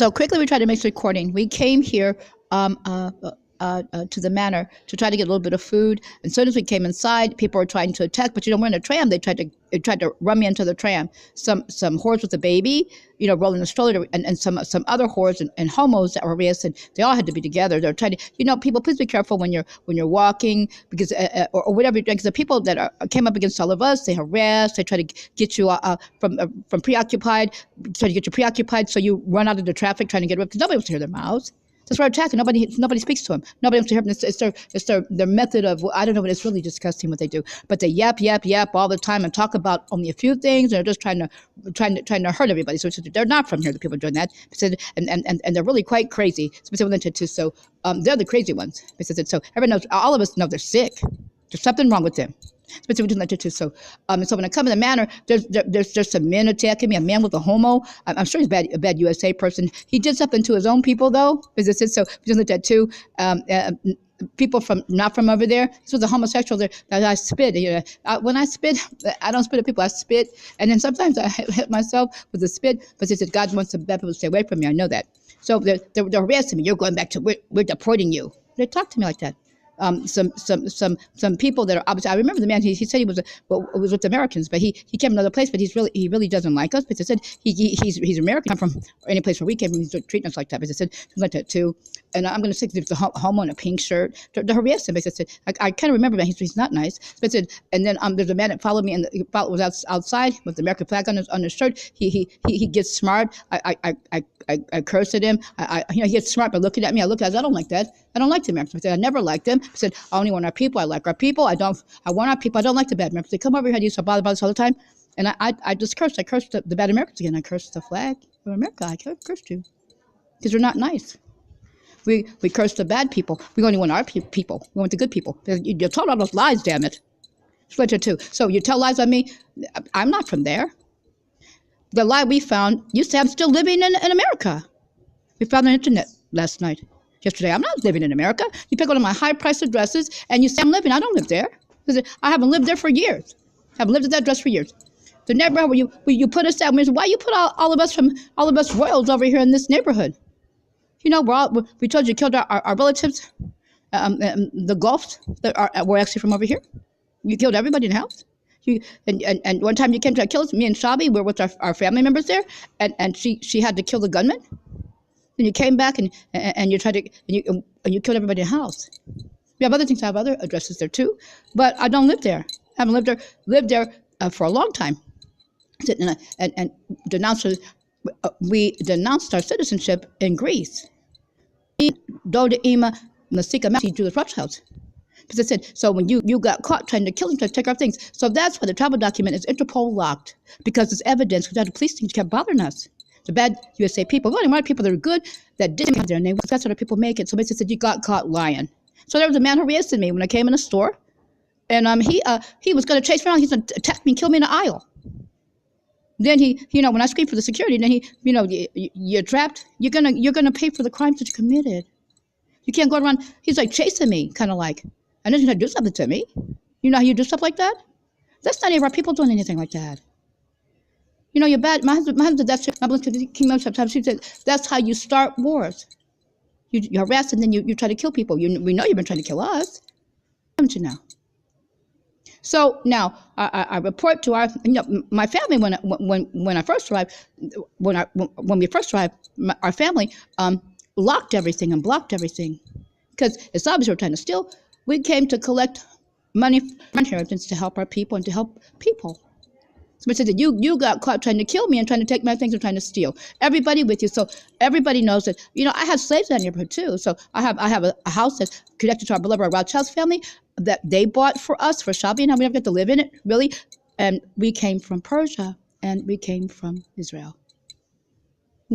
So quickly we tried to make this recording. We came here to the manor to try to get a little bit of food. And as soon as we came inside, people were trying to attack. But we're in a tram. They tried to run me into the tram. Some whores with a baby, rolling a stroller, and some other whores and homos that were raised, and they all had to be together. They're trying to, people, please be careful when you're walking, because or whatever you're doing. Because the people that came up against all of us, they harassed, they try to get you from preoccupied, try to get you preoccupied, so you run out of the traffic trying to get away, because nobody wants to hear their mouths. That's why they're attacking. Nobody speaks to them. Nobody wants to hear them. It's their method of, I don't know, but it's really disgusting what they do. But they yap all the time and talk about only a few things. And they're just trying to hurt everybody. So they're not from here, the people doing that. And they're really quite crazy. So they're the crazy ones. So everyone knows, all of us know they're sick. There's something wrong with them. Especially between that too. So when I come in the manor, there's some men attacking me. A man with a homo. I'm sure he's a bad USA person. He did something to his own people though. So we just looked at too. People not from over there. This was a homosexual there that I spit. When I spit, I don't spit at people. I spit, and then sometimes I hit myself with a spit. But they said God wants the bad people to stay away from me. I know that. So they're harassing me. You're going back to we're deporting you. They talk to me like that. Some people that are obviously, I remember the man, he said he was with Americans, but he came from another place, but he really doesn't like us. But he said he's American, come from any place where we came from, he's treating us like that. But he said something like that too. And I'm going to say there's a homo in a pink shirt. They're harassing him. But I said, I kind of remember that he's not nice. But I said, and then there's a man that followed me and was outside with the American flag on his shirt. He gets smart. I cursed at him. He gets smart by looking at me. I look at him, I don't like that. I don't like the Americans. I said, I never liked them. I said, I only want our people. I like our people. I want our people. I don't like the bad Americans. They come over here and used to bother us all the time. And I just cursed. I cursed the bad Americans again. I cursed the flag of America. I cursed you. Because they're not nice. We curse the bad people. We only want our people. We want the good people. You told all those lies, damn it. Splinter too. So you tell lies on me. I'm not from there. The lie we found, you say I'm still living in America. We found on the internet yesterday. I'm not living in America. You pick one of my high-priced addresses, and you say I'm living. I don't live there. I haven't lived there for years. I haven't lived at that address for years. The neighborhood where you put us at, why you put all of us royals over here in this neighborhood? We told you killed our relatives, the Gulfs that were actually from over here. You killed everybody in the house. And one time you came to kill us, me and Shabby were with our family members there, and she had to kill the gunman. And you came back and you tried to and you killed everybody in the house. We have other things. I have other addresses there too, but I don't live there. I haven't lived there for a long time. And we denounced our citizenship in Greece. DODA NASIKAH Judith Rothschild. Because I said, so when you got caught trying to kill him, trying to take our things. So that's why the travel document is Interpol locked, because it's evidence, because the police things kept bothering us. The bad USA people, well, a lot of people that are good that didn't have their name, that's how the people make it. So basically said, you got caught lying. So there was a man who harassed me when I came in the store, and he was going to chase me around. He's going to attack me and kill me in the aisle. Then he, when I screamed for the security, then you're trapped. You're gonna pay for the crimes that you committed. You can't go around. He's like chasing me, kind of like. And then he's gonna do something to me. You know how you do stuff like that? That's not any of our people doing anything like that. You're bad. My husband, that's my kmms sometimes. He said that's how you start wars. You harass and then you try to kill people. We know you've been trying to kill us. Haven't you now? So now I report to my family when I first arrived. When we first arrived, our family locked everything and blocked everything because it's obvious we're trying to steal. We came to collect money from inheritance to help our people and to help people. So said that you got caught trying to kill me and trying to take my things and trying to steal. Everybody with you, so everybody knows that. I had slaves in that neighborhood too. So I have a house that's connected to our beloved Rothschild family that they bought for us, for Shabby and I. We never get to live in it really, and we came from Persia and we came from Israel.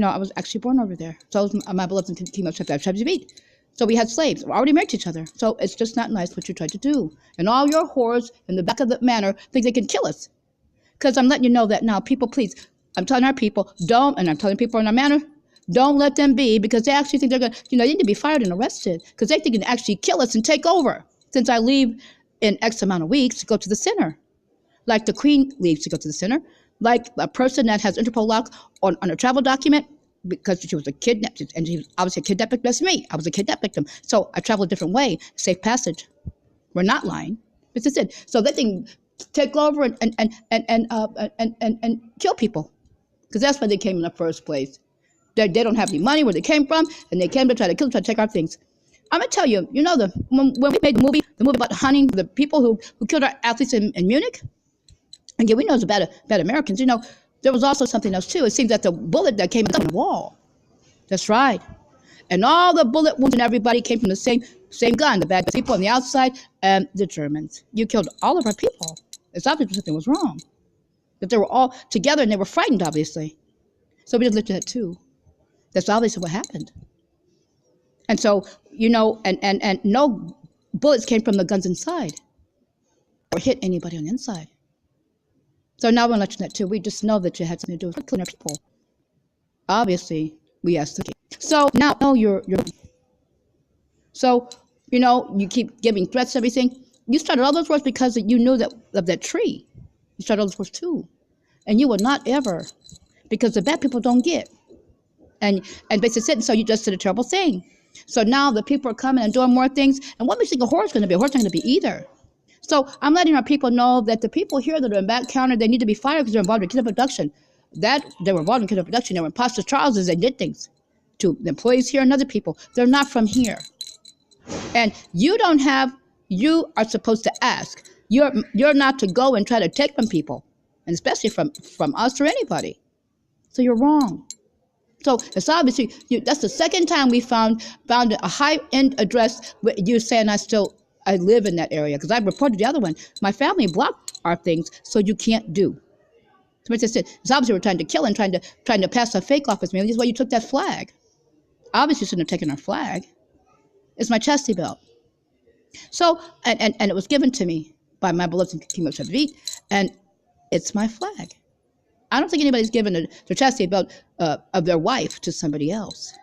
I was actually born over there. So was my beloved kmms. So we had slaves. We already married each other. So it's just not nice what you tried to do. And all your whores in the back of the manor think they can kill us. Because I'm letting you know that now, people, please, I'm telling our people, don't, and I'm telling people in our manor, don't let them be, because they actually think they're going to, they need to be fired and arrested, because they think they can actually kill us and take over, since I leave in X amount of weeks to go to the center. Like the Queen leaves to go to the center, like a person that has Interpol lock on a travel document, because she was a kidnapped, and she was obviously a kidnapped victim. That's me. I was a kidnapped victim. So I traveled a different way. Safe passage. We're not lying. This is it. So they can take over and kill people, because that's why they came in the first place. They don't have any money where they came from, and they came to try to kill, try to take our things. I'm gonna tell you, you know, when we made the movie about hunting the people who killed our athletes in Munich, and yeah, we know it's bad Americans. You know, there was also something else too. It seems that the bullet that came in the wall. That's right. And all the bullet wounds and everybody came from the same gun. The bad people on the outside and the Germans. You killed all of our people. It's obvious something was wrong. That they were all together and they were frightened, obviously. So we just looked at it too. That's obviously what happened. And so, you know, and no bullets came from the guns inside or hit anybody on the inside. So now we're letting that too. We just know that you had something to do with killing our people. Obviously, we asked the king. So now you're so, you know, you keep giving threats and everything. You started all those wars because you knew that of that tree. You started all those wars too. And you will not ever, because the bad people don't get. And basically said, so you just did a terrible thing. So now the people are coming and doing more things. And what do you think a horror is going to be? A horror is not going to be either. So I'm letting our people know that the people here that are in back counter, they need to be fired because they're involved in kidnap production. That they were involved in kidnap production. They were imposter trials as they did things to the employees here and other people. They're not from here. And you are supposed to ask. You're not to go and try to take from people, and especially from us or anybody. So you're wrong. So it's obviously that's the second time we found a high-end address with you saying I live in that area, because I reported the other one. My family blocked our things, so you can't do. So it's obviously we're trying to kill and trying to pass a fake off with me. This is why you took that flag. Obviously you shouldn't have taken our flag. It's my chastity belt. So and it was given to me by my beloved kmms, and it's my flag. I don't think anybody's given their chastity belt of their wife to somebody else.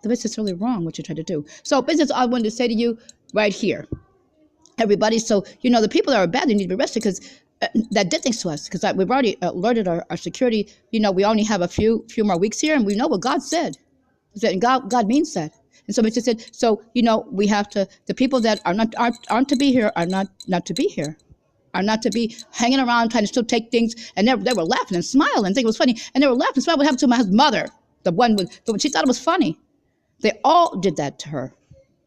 The business is really wrong what you try to do. So business, I wanted to say to you right here, everybody. So, you know, the people that are bad, they need to be arrested because that did things to us. Because we've already alerted our security. You know, we only have a few more weeks here, and we know what God said. And God means that. And so it just said, so, you know, we have to, the people that aren't to be here are not to be here. Are not to be hanging around trying to still take things. And they were laughing and smiling and thinking it was funny. And they were laughing and smiling. What happened to my mother? The one she thought it was funny. They all did that to her.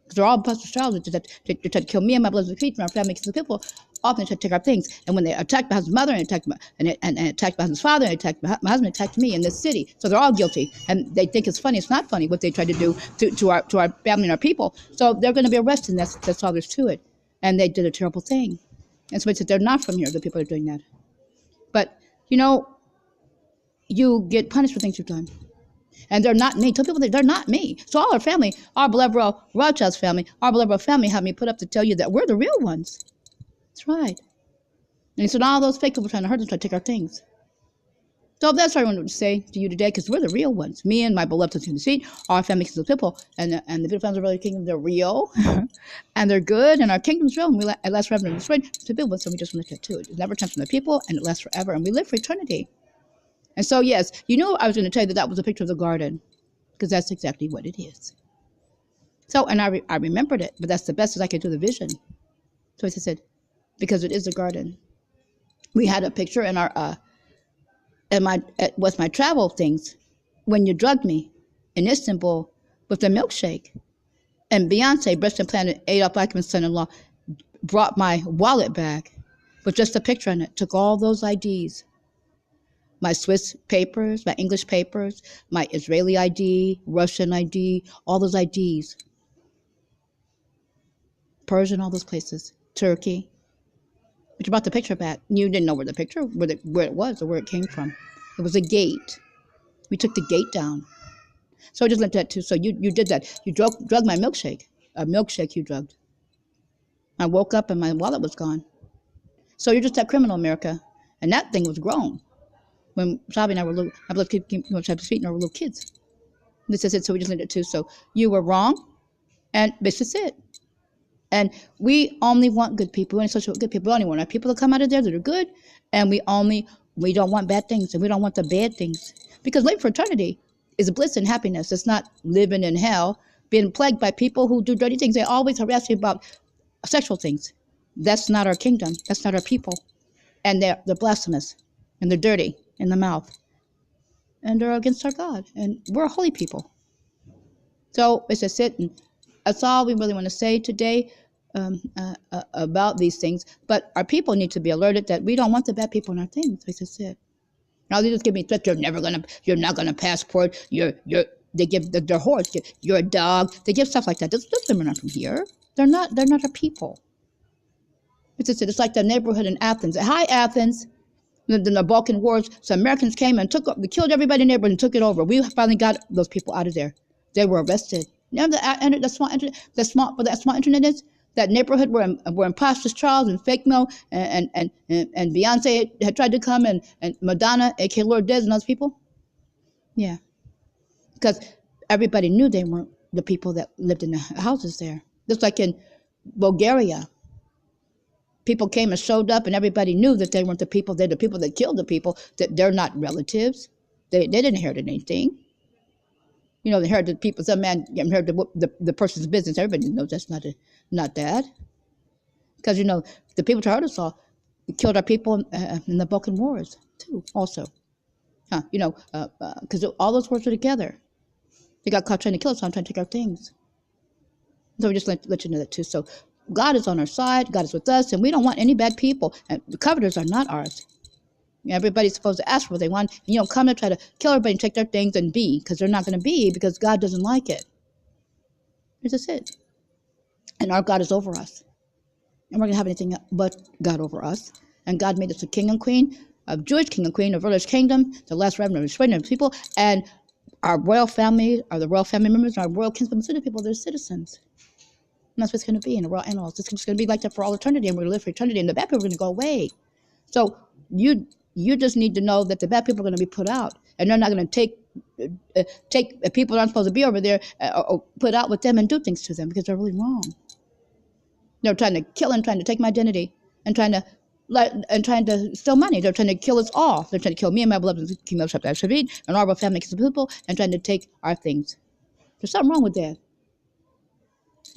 Because they're all imposter trials. They tried to kill me and my beloved creature, our family, the people. Often they tried to take our things. And when they attacked my husband's mother and attacked my husband's father and attacked my husband, attacked me in this city. So they're all guilty. And they think it's funny. It's not funny what they tried to do to our family and our people. So they're going to be arrested. And that's all there's to it. And they did a terrible thing. And so they're not from here, the people that are doing that. But, you know, you get punished for things you've done. And they're not me. Tell people that they're not me. So all our family, our beloved Rothschild's family, our beloved family have me put up to tell you that we're the real ones. That's right. And so all those fake people trying to hurt us, trying to take our things. So that's what I wanted to say to you today, because we're the real ones. Me and my beloved seat, our family of people, and the people families of the kingdom, they're real, and they're good, and our kingdom's real, and it lasts forever and destroyed to people. So we just want to look at too. It never turns from the people, and it lasts forever, and we live for eternity. And so yes, you knew I was going to tell you that was a picture of the garden, because that's exactly what it is. So, and I remembered it, but that's the best as I could do the vision. So as I said, because it is a garden. We had a picture in our with my travel things when you drugged me in Istanbul with the milkshake, and Beyonce, breast implanted Adolf Eichmann's son-in-law, brought my wallet back with just a picture on it. Took all those IDs, my Swiss papers, my English papers, my Israeli ID, Russian ID, all those IDs, Persian, all those places, Turkey. But you brought the picture back. You didn't know where it was or where it came from. It was a gate. We took the gate down. So I just looked at that too. So you did that. You drugged my milkshake. A milkshake you drugged. I woke up and my wallet was gone. So you're just that criminal, America. And that thing was grown. When Shabby and I were little, I believe Shabby's feet and I were little kids. This is it. So we just looked at it too. So you were wrong, and this is it. And we only want good people. We only social good people. We only want our people to come out of there that are good. And we don't want bad things. And we don't want the bad things. Because living for eternity is bliss and happiness. It's not living in hell, being plagued by people who do dirty things. They always harass you about sexual things. That's not our kingdom. That's not our people. And they're blasphemous, and they're dirty in the mouth, and they're against our God. And we're a holy people. So it's just it. And that's all we really want to say today about these things. But our people need to be alerted that we don't want the bad people in our things. It's just it. Now they just give me threats. You're not gonna passport. They give their horse. You're a dog. They give stuff like that. Those women are not from here. They're not our people. It's just, it's like the neighborhood in Athens. Hi, Athens. The Balkan Wars. So Americans came and they killed everybody in the neighborhood and took it over. We finally got those people out of there. They were arrested. You know the small internet is? That neighborhood where imposters Charles and Fake Mo and Beyonce had tried to come and Madonna, aka Lord Des and those people? Yeah. Because everybody knew they weren't the people that lived in the houses there. Just like in Bulgaria. People came and showed up and everybody knew that they weren't the people. They're the people that killed the people. That they're not relatives. They didn't inherit anything. You know, they inherited people. Some man inherited the person's business. Everybody knows that's not that. Because, you know, the people to hurt us all killed our people in the Balkan Wars, too, also. You know, because all those wars were together. They got caught trying to kill us, trying to take our things. So we just let you know that, too. So God is on our side. God is with us. And we don't want any bad people. And the coveters are not ours. Everybody's supposed to ask for what they want. And you don't come to try to kill everybody and take their things and be, because they're not going to be, because God doesn't like it. It's just it. And our God is over us. And we're going to have anything but God over us. And God made us a king and queen, a Jewish king and queen, of British kingdom, the last remnant of Sweden people, and our royal family, are the royal family members, our royal kinspeoples, people, they're citizens. And that's what it's going to be in the royal animals. It's just going to be like that for all eternity, and we're going to live for eternity, and the bad people are going to go away. So you just need to know that the bad people are going to be put out, and they're not going to take people that aren't supposed to be over there or put out with them and do things to them, because they're really wrong. They're trying to kill and trying to take my identity and trying to steal money. They're trying to kill us all. They're trying to kill me and my beloved king of shabtai and all our family people, and trying to take our things. There's something wrong with that.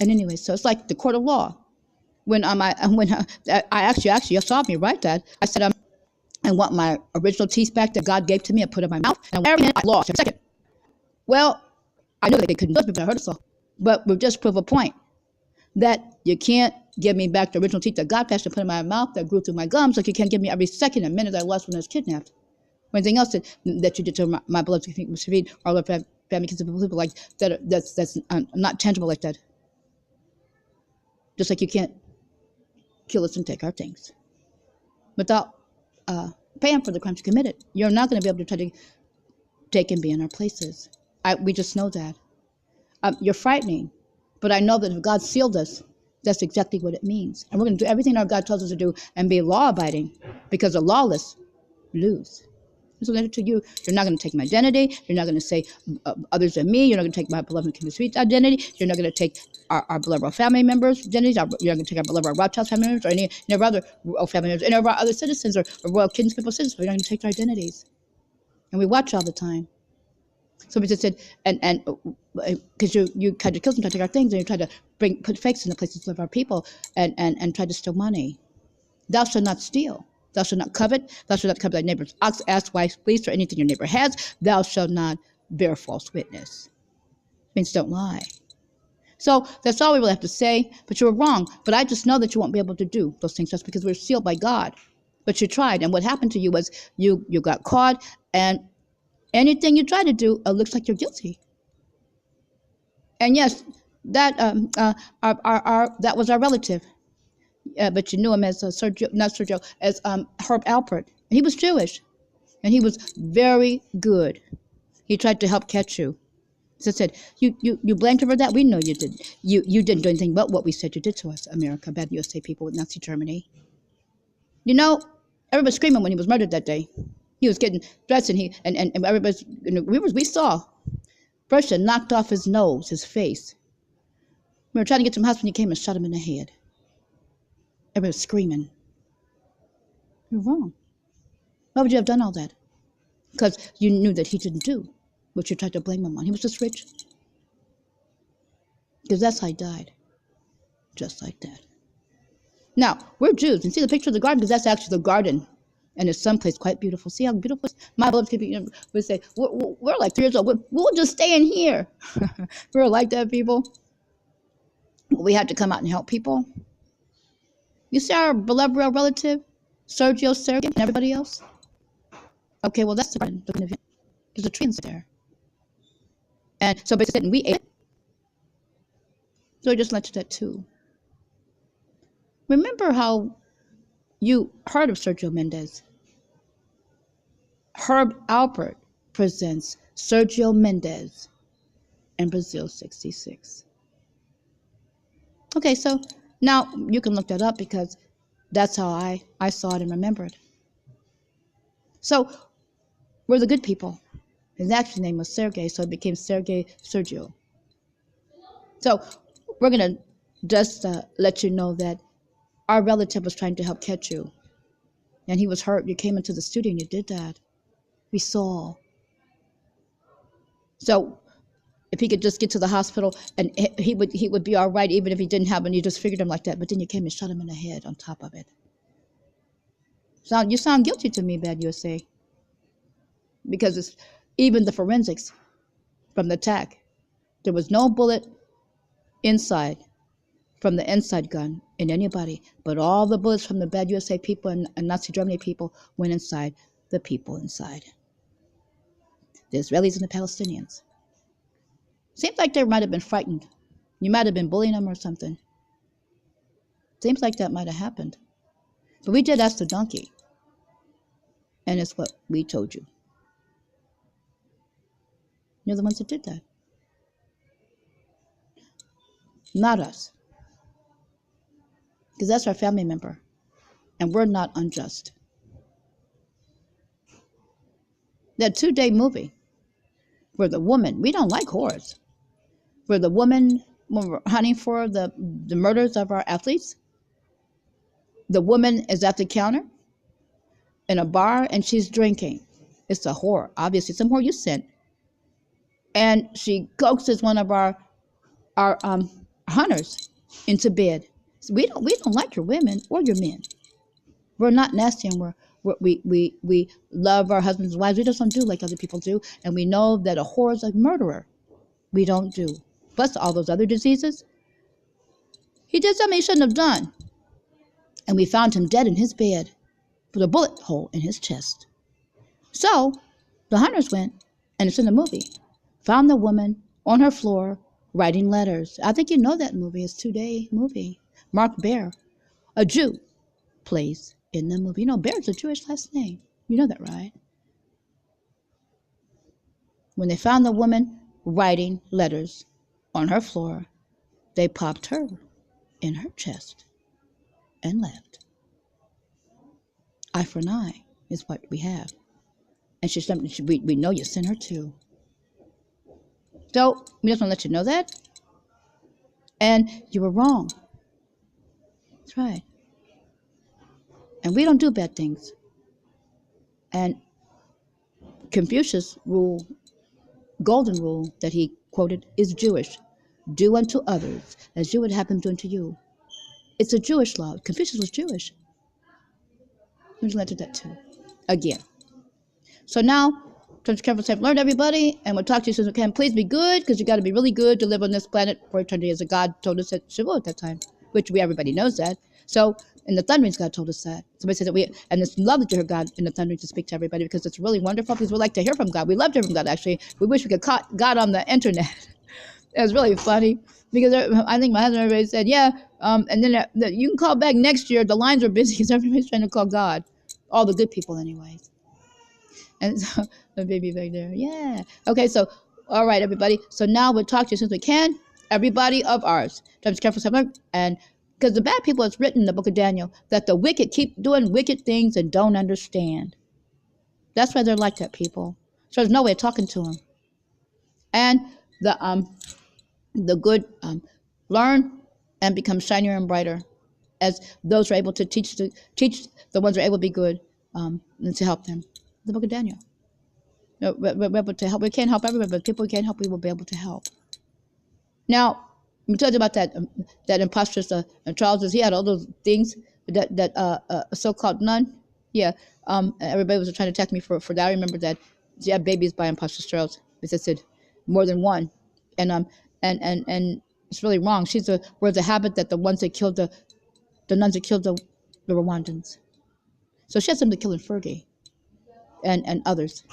And anyway, so it's like the court of law. When actually you saw me write that, I said I want my original teeth back that God gave to me and put in my mouth, and I lost every second. Well, I knew that they couldn't do it, but I heard it so. But we've just proved a point that you can't give me back the original teeth that God passed and put in my mouth that grew through my gums, like you can't give me every second and minute I lost when I was kidnapped. Or anything else that you did to my beloved Shaved or other family people like that, that's not tangible like that. Just like you can't kill us and take our things without paying for the crimes you committed. You're not going to be able to try to take and be in our places. We just know that. You're frightening, but I know that if God sealed us, that's exactly what it means. And we're going to do everything our God tells us to do and be law-abiding, because the lawless lose. So to you, you're not going to take my identity. You're not going to say others than me. You're not going to take my beloved kinspeoples' identity. You're not going to take our beloved family members' identities. You're not going to take our beloved Rothschild family members or any of our other family members, any of our other citizens or royal kinspeople citizens. You're not going to take their identities. And we watch all the time. So we just said, and because you tried to kill them, try to take our things, and you try to put fakes in the places of our people and try to steal money. Thou shalt not steal. Thou shalt not covet. Thou shalt not covet thy neighbor's ox, ass, wife, fleece, or anything your neighbor has. Thou shalt not bear false witness. It means don't lie. So that's all we really have to say. But you were wrong. But I just know that you won't be able to do those things just because we're sealed by God. But you tried. And what happened to you was you got caught. And anything you try to do looks like you're guilty. And yes, that that was our relative. But you knew him as as Herb Alpert. And he was Jewish, and he was very good. He tried to help catch you. So I said, you blamed him for that? We know you didn't. You didn't do anything but what we said you did to us, America, bad USA people with Nazi Germany. You know, everybody screaming when he was murdered that day. He was getting dressed, and everybody's, we saw. Persia knocked off his nose, his face. We were trying to get to him house when he came and shot him in the head. Everybody was screaming. You're wrong. Why would you have done all that? Because you knew that he didn't do which you tried to blame him on. He was just rich. Because that's how he died. Just like that. Now, we're Jews. And see the picture of the garden? Because that's actually the garden. And it's someplace quite beautiful. See how beautiful it is? My beloved people would say, we're like 3 years old. We'll just stay in here. We're like that, people. We had to come out and help people. You see our beloved real relative, Sergey, and everybody else? Okay, well, that's the garden. There's a tree inside there. And so basically, we ate it. So we just left that too. Remember how you heard of Sergio Mendes? Herb Alpert presents Sergio Mendes in Brazil 66. Okay, so now you can look that up because that's how I saw it and remembered. So we're the good people. His actual name was Sergey, so it became Sergio. So we're going to just let you know that our relative was trying to help catch you. And he was hurt. You came into the studio and you did that. We saw. So if he could just get to the hospital and he would be all right even if he didn't have it, you just figured him like that. But then you came and shot him in the head on top of it. You sound guilty to me, Bad USA. Because it's even the forensics from the attack. There was no bullet inside from the inside gun in anybody, but all the bullets from the Bad USA people and Nazi Germany people went inside the people inside. The Israelis and the Palestinians. Seems like they might have been frightened. You might have been bullying them or something. Seems like that might have happened. But we did ask the donkey. And it's what we told you. You're the ones that did that. Not us. Because that's our family member. And we're not unjust. That 2-day movie where the woman, we don't like whores, where the woman, when we're hunting for the murders of our athletes, the woman is at the counter in a bar and she's drinking. It's a whore, obviously, some whore you sent. And she coaxes one of our hunters into bed. So we don't like your women or your men. We're not nasty, and we love our husbands and wives. We just don't do like other people do, and we know that a whore is a murderer. We don't do. Plus all those other diseases. He did something he shouldn't have done, and we found him dead in his bed with a bullet hole in his chest. So the hunters went, and it's in the movie, found the woman on her floor writing letters. I think you know that movie. It's a 2-day movie. Mark Baer, a Jew, plays in the movie. You know, Baer's a Jewish last name. You know that, right? When they found the woman writing letters on her floor, they popped her in her chest and left. Eye for an eye is what we have. And we know you sent her too. So we just want to let you know that. And you were wrong. That's right. And we don't do bad things. And Confucius' rule, golden rule that he quoted, is Jewish. Do unto others as you would have them do unto you. It's a Jewish law. Confucius was Jewish. We just learned that too. Again. So now, turn careful, safe, learn everybody, and we'll talk to you as soon as we can. Please be good, because you got to be really good to live on this planet for eternity, as a God told us at Shavuot at that time, which everybody knows that. So, in the thunderings, God told us that. Somebody said that and it's love that you hear God in the thunderings to speak to everybody, because it's really wonderful, because we like to hear from God. We love to hear from God, actually. We wish we could caught God on the internet. It was really funny, because I think my husband and everybody said, yeah, and then you can call back next year. The lines are busy, because everybody's trying to call God. All the good people, anyways. And so, the baby back there, yeah. Okay, so, all right, everybody. So now we'll talk to you as soon as we can. Everybody of ours. Just careful, and because the bad people, it's written in the book of Daniel, that the wicked keep doing wicked things and don't understand. That's why they're like that, people. So there's no way of talking to them. And the good learn and become shinier and brighter, as those are able to teach the ones who are able to be good, and to help them. The book of Daniel. No, we're able to help. We can't help everybody, but people we can't help, we will be able to help. Now, we talked about that imposterous Charles. He had all those things that so-called nun. Yeah, everybody was trying to attack me for that. I remember that she had babies by imposter Charles. As I said, more than one, and it's really wrong. We're the habit that the ones that killed the nuns that killed the Rwandans. So she had something to kill in Fergie and others.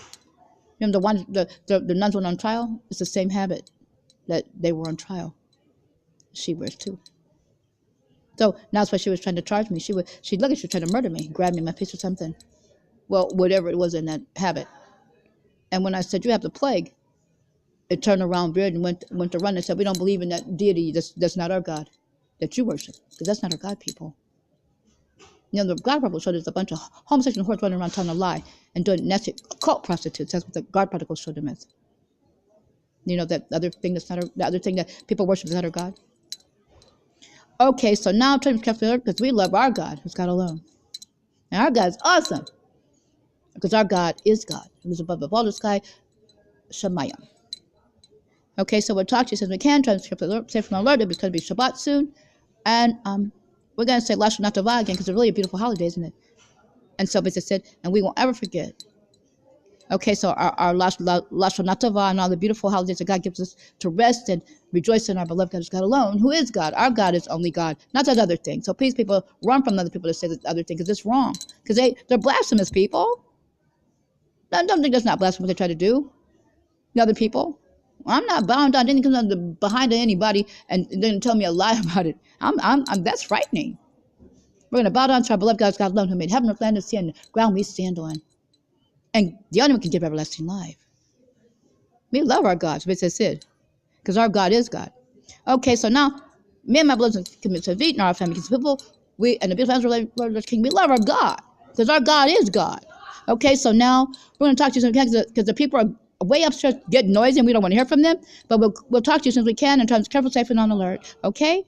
You know, the nuns went on trial. It's the same habit that they were on trial. She was too. So now that's why she was trying to charge me. She looked like she was trying to murder me, grab me in my face or something. Well, whatever it was in that habit. And when I said, you have the plague, it turned around weird and went to run and said, we don't believe in that deity. That's not our God that you worship, because that's not our God, people. You know, the God Protocol showed us a bunch of homosexual whores running around telling a lie and doing nasty occult prostitutes. That's what the God Protocol showed them as. You know, that other thing the other thing that people worship is not our God. Okay, so now turn to careful because we love our God, who's God alone. And our God is awesome, because our God is God, who is above all the sky, Shemayim. Okay, so we'll talk to you since we can. Transcript alert, say from alert, it's going to be Shabbat soon. And we're going to say Lashon Tova again, because it's really a beautiful holiday, isn't it? And so, as I said, and we won't ever forget. Okay, so our Lashon Tova and all the beautiful holidays that God gives us to rest and rejoice in our beloved God is God alone, who is God. Our God is only God, not that other thing. So please, people, run from other people that say that other thing, because it's wrong. Because they're blasphemous people. Don't think that's not blasphemous what they try to do. The other people. I'm not bound down. Didn't come behind anybody and then tell me a lie about it. That's frightening. We're going to bow down to our beloved God alone, who made heaven, earth, land, and sea, and the ground we stand on. And the only one can give everlasting life. We love our God, which I said, because our God is God. Okay, so now, me and my brothers and kmms and our family, people, we and the beautiful families of King, we love our God, because our God is God. Okay, so now we're going to talk to you because the people are way upstairs getting noisy and we don't want to hear from them, but we'll talk to you as soon as we can and try to be careful, safe, and on alert. Okay?